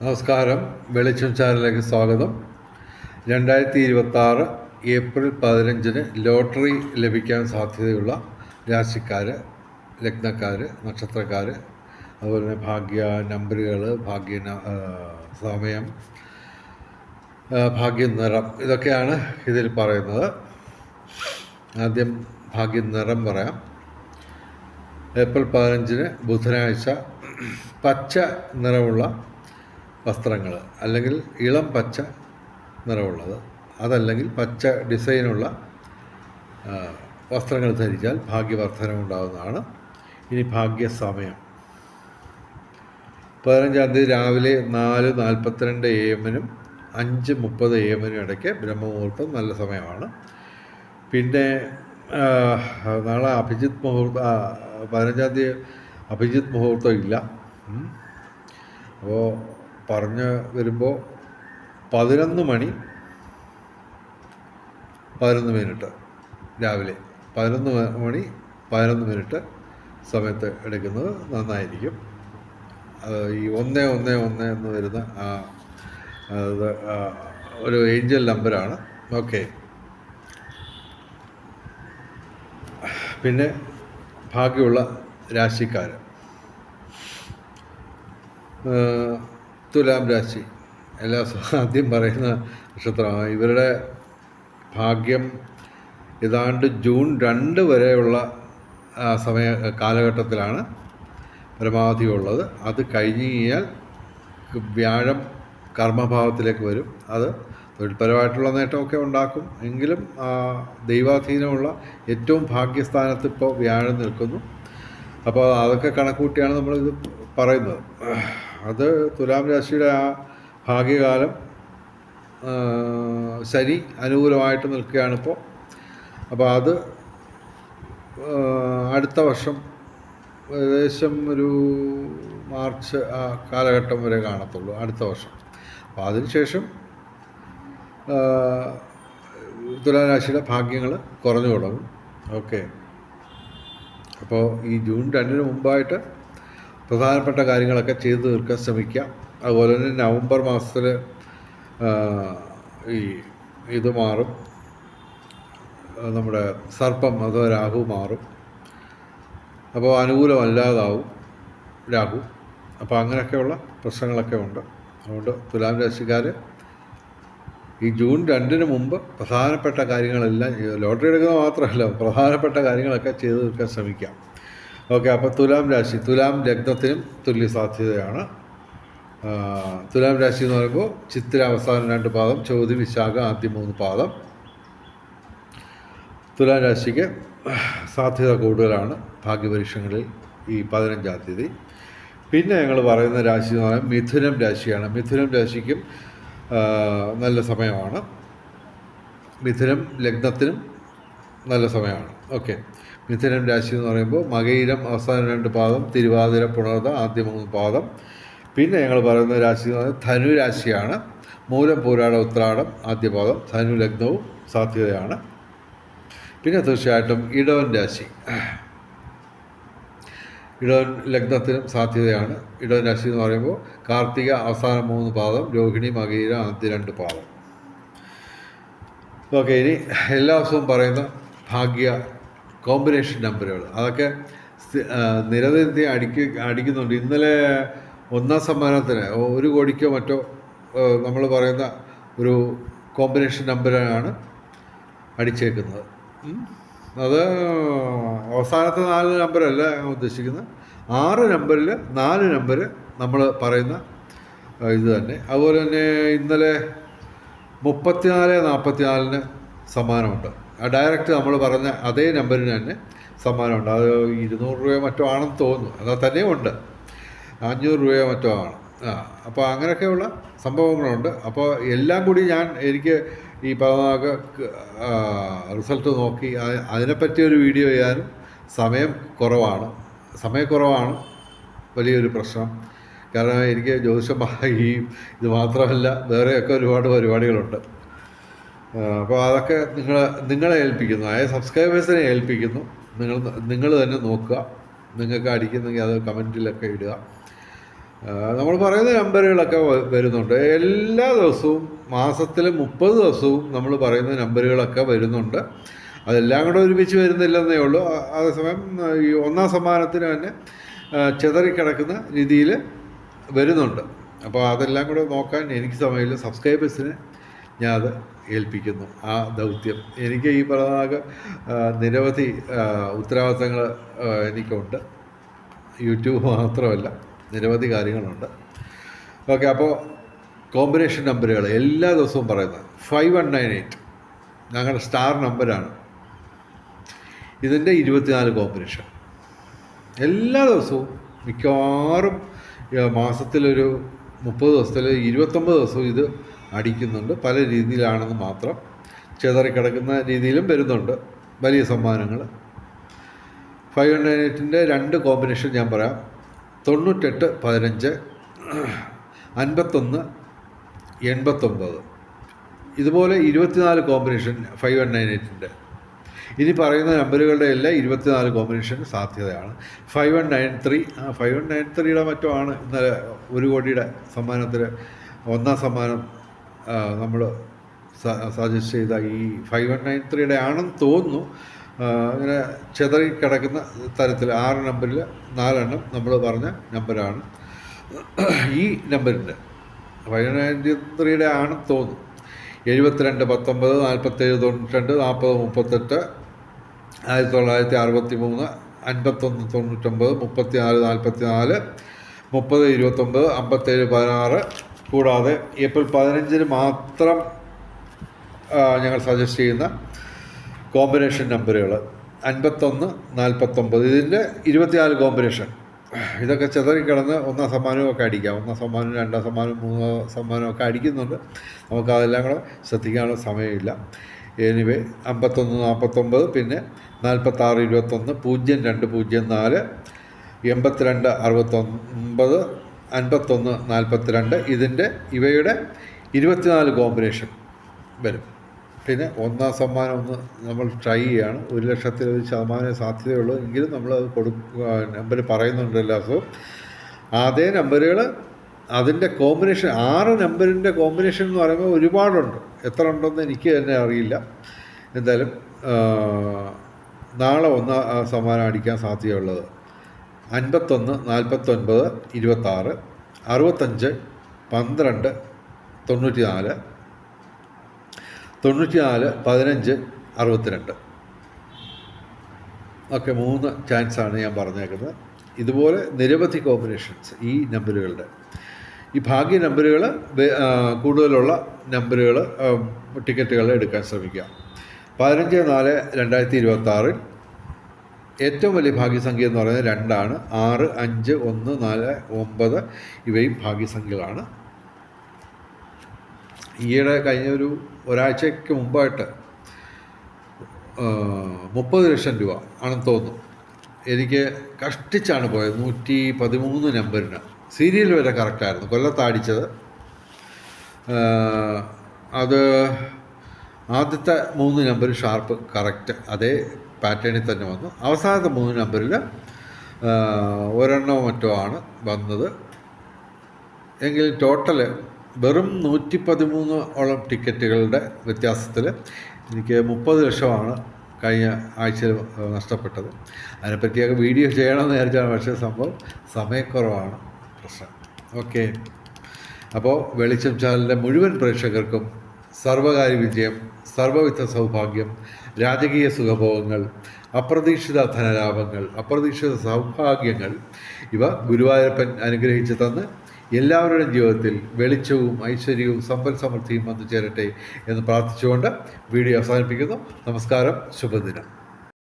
നമസ്കാരം. വെളിച്ചം ചാനലിലേക്ക് സ്വാഗതം. 2026 ഏപ്രിൽ 15 ലോട്ടറി ലഭിക്കാൻ സാധ്യതയുള്ള രാശിക്കാർ, ലഗ്നക്കാർ, നക്ഷത്രക്കാർ, അതുപോലെ തന്നെ ഭാഗ്യ നമ്പറുകൾ, സമയം, ഭാഗ്യ നിറം, ഇതൊക്കെയാണ് ഇതിൽ പറയുന്നത്. ആദ്യം ഭാഗ്യ നിറം പറയാം. ഏപ്രിൽ 15 ബുധനാഴ്ച പച്ച നിറമുള്ള വസ്ത്രങ്ങൾ, അല്ലെങ്കിൽ ഇളം പച്ച നിറമുള്ളത്, അതല്ലെങ്കിൽ പച്ച ഡിസൈനുള്ള വസ്ത്രങ്ങൾ ധരിച്ചാൽ ഭാഗ്യവർദ്ധനമുണ്ടാകുന്നതാണ്. ഇനി ഭാഗ്യസമയം 15-ാം തീയതി രാവിലെ 4:42 AM-നും 5:30 AM-നും ഇടയ്ക്ക് ബ്രഹ്മമുഹൂർത്തം നല്ല സമയമാണ്. പിന്നെ നാളെ അഭിജിത്ത് മുഹൂർത്തം, 15-ാം തീയതി അഭിജിത്ത് മുഹൂർത്തം ഇല്ല. അപ്പോൾ പറഞ്ഞ് വരുമ്പോൾ 11 മണി 11 മിനിറ്റ് രാവിലെ 11 മണി 11 മിനിറ്റ് സമയത്ത് എടുക്കുന്നത് നന്നായിരിക്കും. ഈ 111 എന്ന് വരുന്ന ഒരു ഏഞ്ചൽ നമ്പറാണ്. ഓക്കെ. പിന്നെ ഭാഗ്യമുള്ള രാശിക്കാർ, തുലാം രാശി ആദ്യം പറയുന്ന നക്ഷത്രമാണ്. ഇവരുടെ ഭാഗ്യം ഏതാണ്ട് ജൂൺ 2 വരെയുള്ള കാലഘട്ടത്തിലാണ് പരമാവധി ഉള്ളത്. അത് കഴിഞ്ഞ് കഴിഞ്ഞാൽ വ്യാഴം കർമ്മഭാവത്തിലേക്ക് വരും. അത് തൊഴിൽപരമായിട്ടുള്ള നേട്ടമൊക്കെ ഉണ്ടാക്കും. എങ്കിലും ദൈവാധീനമുള്ള ഏറ്റവും ഭാഗ്യസ്ഥാനത്ത് ഇപ്പോൾ വ്യാഴം നിൽക്കുന്നു. അപ്പോൾ അതൊക്കെ കണക്കൂട്ടിയാണ് നമ്മളിത് പറയുന്നത്. അത് തുലാം രാശിയുടെ ആ ഭാഗ്യകാലം ശനി അനുകൂലമായിട്ട് നിൽക്കുകയാണിപ്പോൾ. അപ്പോൾ അത് അടുത്ത വർഷം ഏകദേശം ഒരു മാർച്ച് ആ കാലഘട്ടം വരെ കാണത്തുള്ളൂ, അടുത്ത വർഷം. അപ്പോൾ അതിനുശേഷം തുലാം രാശിയുടെ ഭാഗ്യങ്ങൾ കുറഞ്ഞു തുടങ്ങും. ഓക്കെ. അപ്പോൾ ഈ ജൂൺ 2-ന് മുമ്പായിട്ട് പ്രധാനപ്പെട്ട കാര്യങ്ങളൊക്കെ ചെയ്തു തീർക്കാൻ ശ്രമിക്കാം. അതുപോലെ തന്നെ നവംബർ മാസത്തിൽ ഇത് മാറും, നമ്മുടെ സർപ്പം അഥവാ രാഹു മാറും. അപ്പോൾ അനുകൂലമല്ലാതാവും രാഹു. അപ്പോൾ അങ്ങനെയൊക്കെയുള്ള പ്രശ്നങ്ങളൊക്കെ ഉണ്ട്. അതുകൊണ്ട് തുലാം രാശിക്കാർ ഈ ജൂൺ 2-ന് മുമ്പ് പ്രധാനപ്പെട്ട കാര്യങ്ങളെല്ലാം, ലോട്ടറി എടുക്കുന്നത് മാത്രമല്ല, പ്രധാനപ്പെട്ട കാര്യങ്ങളൊക്കെ ചെയ്തു തീർക്കാൻ ശ്രമിക്കാം. ഓക്കെ. അപ്പോൾ തുലാം രാശി, തുലാം ലഗ്നത്തിനും തുല്യ സാധ്യതയാണ്. തുലാം രാശി എന്ന് പറയുമ്പോൾ ചിത്തിര അവസാനം 2 പാദം, ചോതി വിശാഖ ആദ്യം 3 പാദം. തുലാം രാശിക്ക് സാധ്യത കൂടുതലാണ് ഭാഗ്യപരീക്ഷങ്ങളിൽ ഈ 15-ാം തീയതി. പിന്നെ ഞങ്ങൾ പറയുന്ന രാശി എന്ന് പറയുന്നത് മിഥുനം രാശിയാണ്. മിഥുനം രാശിക്കും നല്ല സമയമാണ്. മിഥുനം ലഗ്നത്തിനും നല്ല സമയമാണ്. ഓക്കെ. മിഥുനം രാശി എന്ന് പറയുമ്പോൾ മകയിരം അവസാനം 2 പാദം, തിരുവാതിര പുണർത ആദ്യം 3 പാദം. പിന്നെ ഞങ്ങൾ പറയുന്ന രാശി എന്ന് പറയുന്നത് ധനു രാശിയാണ്. മൂലം പൂരാട ഉത്രാടം ആദ്യ പാദം, ധനു ലഗ്നവും സാധ്യതയാണ്. പിന്നെ തീർച്ചയായിട്ടും ഇടവൻ രാശി, ഇടവൻ ലഗ്നത്തിനും സാധ്യതയാണ്. ഇടവൻ രാശി എന്ന് പറയുമ്പോൾ കാർത്തിക അവസാനം 3 പാദം, രോഹിണി മകയിര ആദ്യ 2 പാദം. ഓക്കെ. ഇനി എല്ലാ ദിവസവും പറയുന്ന ഭാഗ്യ കോമ്പിനേഷൻ നമ്പറുകൾ, അതൊക്കെ നിരനിരത്തി അടിക്കുന്നുണ്ട്. ഇന്നലെ 1ാം സമ്മാനത്തിന് 1 കോടിക്കോ മറ്റോ നമ്മൾ പറയുന്ന ഒരു കോമ്പിനേഷൻ നമ്പറാണ് അടിച്ചേക്കുന്നത്. അത് അവസാനത്തെ 4 നമ്പറല്ല ഉദ്ദേശിക്കുന്നത്, 6 നമ്പറിൽ 4 നമ്പർ നമ്മൾ പറയുന്ന ഇത് തന്നെ. അതുപോലെ തന്നെ ഇന്നലെ 34-44-ന് സമ്മാനമുണ്ട്. ഡയറക്റ്റ് നമ്മൾ പറഞ്ഞ അതേ നമ്പറിന് തന്നെ സമ്മാനമുണ്ട്. അത് 200 രൂപയോ മറ്റോ ആണെന്ന് തോന്നുന്നു. എന്നാൽ തന്നെയും ഉണ്ട്, 500 രൂപയോ മറ്റോ ആണ്. അപ്പോൾ അങ്ങനെയൊക്കെയുള്ള സംഭവങ്ങളുണ്ട്. അപ്പോൾ എല്ലാം കൂടി എനിക്ക് ഈ 14 റിസൾട്ട് നോക്കി അതിനെപ്പറ്റിയൊരു വീഡിയോ ചെയ്യാനും സമയക്കുറവാണ് വലിയൊരു പ്രശ്നം. കാരണം എനിക്ക് ജ്യോതിഷം ഇത് മാത്രമല്ല, വേറെയൊക്കെ ഒരുപാട് പരിപാടികളുണ്ട്. അപ്പോൾ അതൊക്കെ നിങ്ങളെ ഏൽപ്പിക്കുന്നു, സബ്സ്ക്രൈബേഴ്സിനെ ഏൽപ്പിക്കുന്നു. നിങ്ങൾ തന്നെ നോക്കുക. നിങ്ങൾക്ക് അടിക്കുന്നെങ്കിൽ അത് കമൻറ്റിലൊക്കെ ഇടുക. നമ്മൾ പറയുന്ന നമ്പറുകളൊക്കെ വരുന്നുണ്ട്. എല്ലാ ദിവസവും മാസത്തിൽ 30 ദിവസവും നമ്മൾ പറയുന്ന നമ്പറുകളൊക്കെ വരുന്നുണ്ട്. അതെല്ലാം കൂടെ ഒരുമിച്ച് വരുന്നില്ലെന്നേ ഉള്ളൂ. അതേസമയം ഈ ഒന്നാം സമ്മാനത്തിന് തന്നെ ചിതറിക്കിടക്കുന്ന രീതിയിൽ വരുന്നുണ്ട്. അപ്പോൾ അതെല്ലാം കൂടെ നോക്കാൻ എനിക്ക് സമയമില്ല. സബ്സ്ക്രൈബേഴ്സിന് ഞാൻ അത് ഏൽപ്പിക്കുന്നു ആ ദൗത്യം. എനിക്ക് ഈ പറഞ്ഞ നിരവധി ഉത്തരവാദിത്തങ്ങൾ എനിക്കുണ്ട്. യൂട്യൂബ് മാത്രമല്ല, നിരവധി കാര്യങ്ങളുണ്ട്. ഓക്കെ, അപ്പോൾ കോമ്പിനേഷൻ നമ്പറുകൾ എല്ലാ ദിവസവും പറയുന്നത് 5198 ഞങ്ങളുടെ സ്റ്റാർ നമ്പറാണ്. ഇതിൻ്റെ 24 കോമ്പിനേഷൻ എല്ലാ ദിവസവും, മിക്കവാറും മാസത്തിലൊരു 30 ദിവസത്തിൽ 29 ദിവസവും ഇത് അടിക്കുന്നുണ്ട്. പല രീതിയിലാണെന്ന് മാത്രം, ചിതറിക്കിടക്കുന്ന രീതിയിലും വരുന്നുണ്ട് വലിയ സമ്മാനങ്ങൾ. 598ൻ്റെ 2 കോമ്പിനേഷൻ ഞാൻ പറയാം. 98 15 51 89. ഇതുപോലെ 24 കോമ്പിനേഷൻ 5198ൻ്റെ. ഇനി പറയുന്ന നമ്പറുകളുടെ എല്ലാം 24 കോമ്പിനേഷൻ സാധ്യതയാണ്. 5193 5193യുടെ മറ്റോ ആണ് ഇന്നലെ 1 കോടിയുടെ സമ്മാനത്തിൽ ഒന്നാം സമ്മാനം നമ്മൾ സജസ്റ്റ് ചെയ്ത ഈ 5193യുടെ ആണെന്ന് തോന്നുന്നു. ഇങ്ങനെ ചെതറി കിടക്കുന്ന തരത്തിൽ 6 നമ്പറിൽ 4 എണ്ണം നമ്മൾ പറഞ്ഞ നമ്പറാണ് ഈ നമ്പറിൻ്റെ. 5193യുടെ ആണെന്ന് തോന്നുന്നു. 72 19 47 92 40 38 1963 51 99 34 44 30 29 57 16. കൂടാതെ ഏപ്രിൽ 15 മാത്രം ഞങ്ങൾ സജസ്റ്റ് ചെയ്യുന്ന കോമ്പിനേഷൻ നമ്പറുകൾ 51 49. ഇതിൻ്റെ 24 കോമ്പിനേഷൻ. ഇതൊക്കെ ചിതറിക്കിടന്ന് ഒന്നാം സമ്മാനമൊക്കെ അടിക്കാം. ഒന്നാം സമ്മാനം, രണ്ടാം സമ്മാനം, മൂന്നാം സമ്മാനമൊക്കെ അടിക്കുന്നുണ്ട്. നമുക്കതെല്ലാം കൂടെ ശ്രദ്ധിക്കാനുള്ള സമയമില്ല. എനിവേ 51 49, പിന്നെ 46 21 02 04 82 69 51 42. ഇതിൻ്റെ ഇവയുടെ 24 കോമ്പിനേഷൻ വരും. പിന്നെ ഒന്നാം സമ്മാനം ഒന്ന് നമ്മൾ ട്രൈ ചെയ്യുകയാണ്. 1,00,000 സാധ്യതയുള്ളൂ. എങ്കിലും നമ്മളത് നമ്പർ പറയുന്നുണ്ട് എല്ലാ ദിവസവും. അതേ നമ്പറുകൾ, അതിൻ്റെ കോമ്പിനേഷൻ 6 നമ്പറിൻ്റെ കോമ്പിനേഷൻ എന്ന് പറയുമ്പോൾ ഒരുപാടുണ്ട്. എത്ര ഉണ്ടെന്ന് എനിക്ക് തന്നെ അറിയില്ല. എന്തായാലും നാളെ ഒന്നാം സമ്മാനം അടിക്കാൻ സാധ്യതയുള്ളത് 51 49 26 65 12 94 94 15 62. ഒക്കെ 3 ചാൻസാണ് ഞാൻ പറഞ്ഞേക്കുന്നത്. ഇതുപോലെ നിരവധി കോമ്പിനേഷൻസ് ഈ നമ്പറുകളുടെ. ഈ ഭാഗ്യ നമ്പറുകൾ കൂടുതലുള്ള നമ്പറുകൾ ടിക്കറ്റുകൾ എടുക്കാൻ ശ്രമിക്കുക. 15/4/2026 ഏറ്റവും വലിയ ഭാഗ്യസംഖ്യ എന്ന് പറയുന്നത് 2 ആണ്. 6 5 1 4 9 ഇവയും ഭാഗ്യസംഖ്യകളാണ്. ഈയിടെ കഴിഞ്ഞ ഒരാഴ്ചയ്ക്ക് മുമ്പായിട്ട് 30 ലക്ഷം രൂപ ആണെന്ന് തോന്നുന്നു എനിക്ക് കഷ്ടിച്ചാണ് പോയത്. 113 നമ്പറിന് സീരിയൽ വരെ കറക്റ്റായിരുന്നു. കൊല്ലത്താടിച്ചത്. അത് ആദ്യത്തെ 3 നമ്പർ ഷാർപ്പ് കറക്റ്റ് അതേ പാറ്റേണിൽ തന്നെ വന്നു. അവസാനത്തെ 3 നമ്പറിൽ ഒരെണ്ണോ മറ്റോ ആണ് വന്നത്. എങ്കിലും ടോട്ടൽ വെറും 113 ടിക്കറ്റുകളുടെ വ്യത്യാസത്തിൽ എനിക്ക് 30 ലക്ഷമാണ് കഴിഞ്ഞ ആഴ്ചയിൽ നഷ്ടപ്പെട്ടത്. അതിനെപ്പറ്റിയൊക്കെ വീഡിയോ ചെയ്യണമെന്ന് വിചാരിച്ചാണ്. പക്ഷേ സമയക്കുറവാണ് പ്രശ്നം. ഓക്കെ, അപ്പോൾ വെളിച്ചം ചാനലിൻ്റെ മുഴുവൻ പ്രേക്ഷകർക്കും സർവകാര്യ വിജയം, സർവവിധ സൗഭാഗ്യം, രാജകീയ സുഖഭോഗങ്ങൾ, അപ്രതീക്ഷിത ധനലാഭങ്ങൾ, അപ്രതീക്ഷിത സൗഭാഗ്യങ്ങൾ ഇവ ഗുരുവായൂരപ്പൻ അനുഗ്രഹിച്ചു തന്ന് എല്ലാവരുടെയും ജീവിതത്തിൽ വെളിച്ചവും ഐശ്വര്യവും സമ്പൽ സമൃദ്ധിയും വന്നു ചേരട്ടെ എന്ന് പ്രാർത്ഥിച്ചുകൊണ്ട് വീഡിയോ അവസാനിപ്പിക്കുന്നു. നമസ്കാരം, ശുഭദിനം.